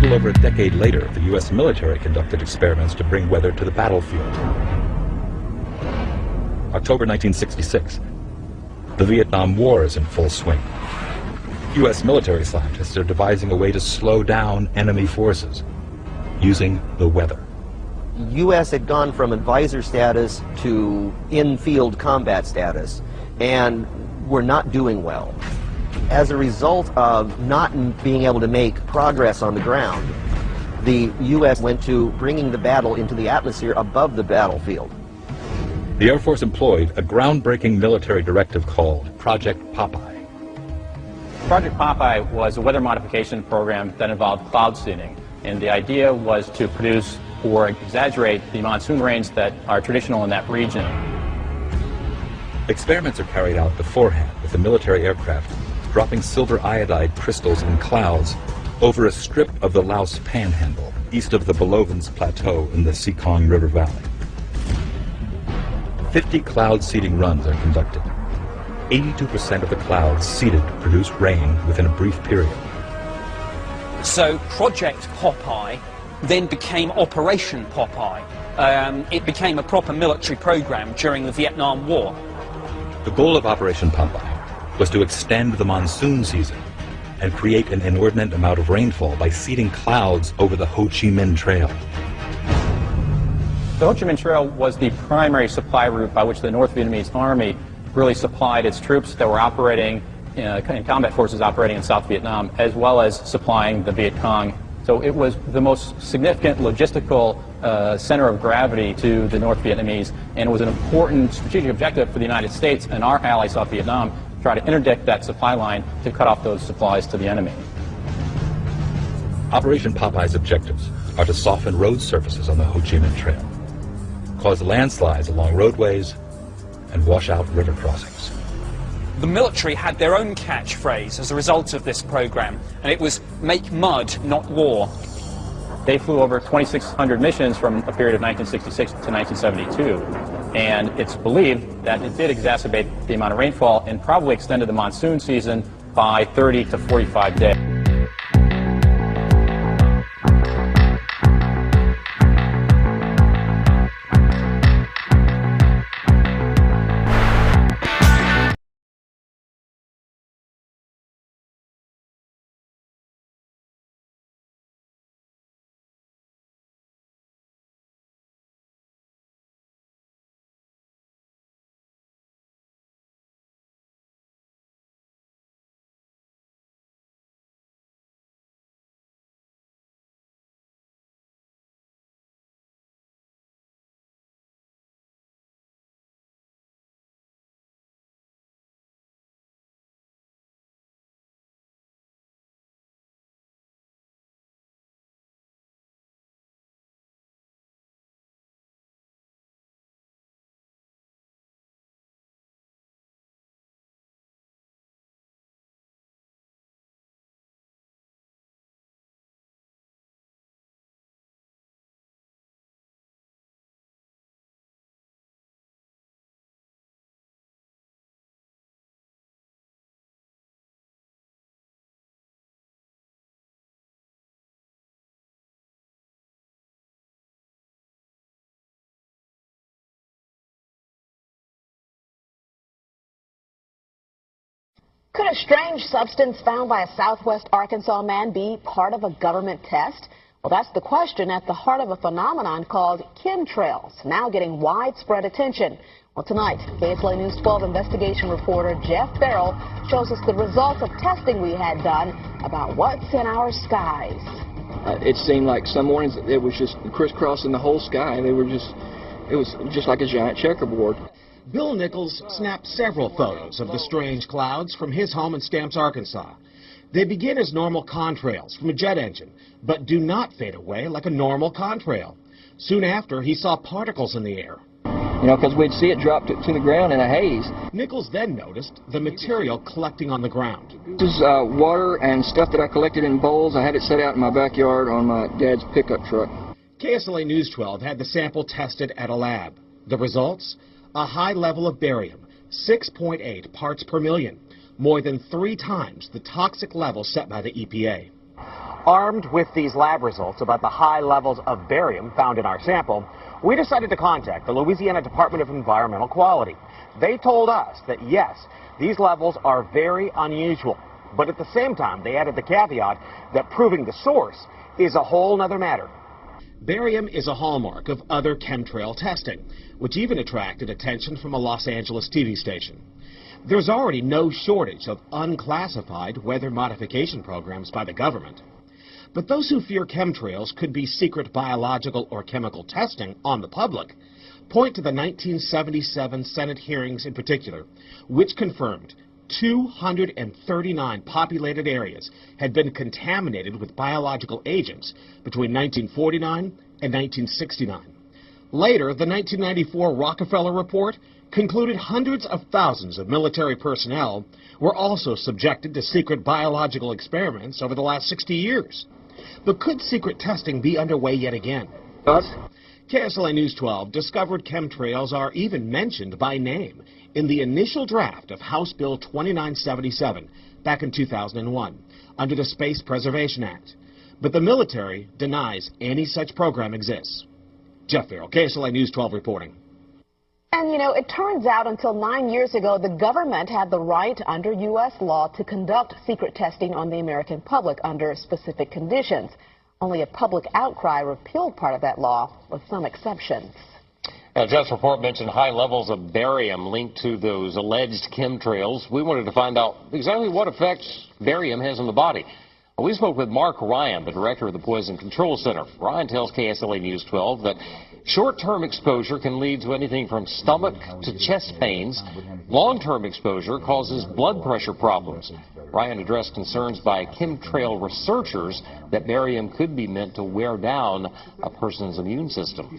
little over a decade later, the U.S. military conducted experiments to bring weather to the battlefield. October 1966. The Vietnam War is in full swing. U.S. military scientists are devising a way to slow down enemy forces using the weather. U.S. had gone from advisor status to in-field combat status, and were not doing well. As a result of not being able to make progress on the ground, the U.S. went to bringing the battle into the atmosphere above the battlefield. The Air Force employed a groundbreaking military directive called Project Popeye. Project Popeye was a weather modification program that involved cloud seeding, and the idea was to produce or exaggerate the monsoon rains that are traditional in that region. Experiments are carried out beforehand with the military aircraft dropping silver iodide crystals in clouds over a strip of the Laos Panhandle, east of the Belovans Plateau in the Sekong River Valley. 50 cloud seeding runs are conducted. 82% of the clouds seeded produce rain within a brief period. So Project Popeye then became Operation Popeye. It became a proper military program during the Vietnam War. The goal of Operation Popeye was to extend the monsoon season and create an inordinate amount of rainfall by seeding clouds over the Ho Chi Minh Trail. The Ho Chi Minh Trail was the primary supply route by which the North Vietnamese Army really supplied its troops that were operating in combat forces operating in South Vietnam, as well as supplying the Viet Cong. So it was the most significant logistical center of gravity to the North Vietnamese, and it was an important strategic objective for the United States and our ally South Vietnam to try to interdict that supply line to cut off those supplies to the enemy. Operation Popeye's objectives are to soften road surfaces on the Ho Chi Minh Trail, cause landslides along roadways, and wash out river crossings. The military had their own catchphrase as a result of this program, and it was "Make mud, not war." They flew over 2,600 missions from a period of 1966 to 1972, and it's believed that it did exacerbate the amount of rainfall and probably extended the monsoon season by 30 to 45 days. Could a strange substance found by a Southwest Arkansas man be part of a government test? Well, that's the question at the heart of a phenomenon called chemtrails, now getting widespread attention. Well, tonight, KSLA News 12 investigation reporter Jeff Farrell shows us the results of testing we had done about what's in our skies. It seemed like some mornings it was just crisscrossing the whole sky. It was just like a giant checkerboard. Bill Nichols snapped several photos of the strange clouds from his home in Stamps, Arkansas. They begin as normal contrails from a jet engine, but do not fade away like a normal contrail. Soon after, he saw particles in the air. You know, because we'd see it drop to the ground in a haze. Nichols then noticed the material collecting on the ground. This is water and stuff that I collected in bowls. I had it set out in my backyard on my dad's pickup truck. KSLA News 12 had the sample tested at a lab. The results? A high level of barium, 6.8 parts per million, more than 3 times the toxic level set by the EPA. Armed with these lab results about the high levels of barium found in our sample, we decided to contact the Louisiana Department of Environmental Quality. They told us that yes, these levels are very unusual, but at the same time they added the caveat that proving the source is a whole nother matter. Barium is a hallmark of other chemtrail testing, which even attracted attention from a Los Angeles TV station. There's already no shortage of unclassified weather modification programs by the government. But those who fear chemtrails could be secret biological or chemical testing on the public point to the 1977 Senate hearings in particular, which confirmed 239 populated areas had been contaminated with biological agents between 1949 and 1969. Later, the 1994 Rockefeller Report concluded hundreds of thousands of military personnel were also subjected to secret biological experiments over the last 60 years. But could secret testing be underway yet again? KSLA News 12 discovered chemtrails are even mentioned by name in the initial draft of House Bill 2977 back in 2001 under the Space Preservation Act. But the military denies any such program exists. Jeff Farrell, KSLA News 12 reporting. And, you know, it turns out until 9 years ago, the government had the right under U.S. law to conduct secret testing on the American public under specific conditions. Only a public outcry repealed part of that law, with some exceptions. Now, Jeff's report mentioned high levels of barium linked to those alleged chemtrails. We wanted to find out exactly what effects barium has on the body. We spoke with Mark Ryan, the director of the Poison Control Center. Ryan tells KSLA News 12 that short-term exposure can lead to anything from stomach to chest pains. Long-term exposure causes blood pressure problems. Ryan addressed concerns by chemtrail researchers that barium could be meant to wear down a person's immune system.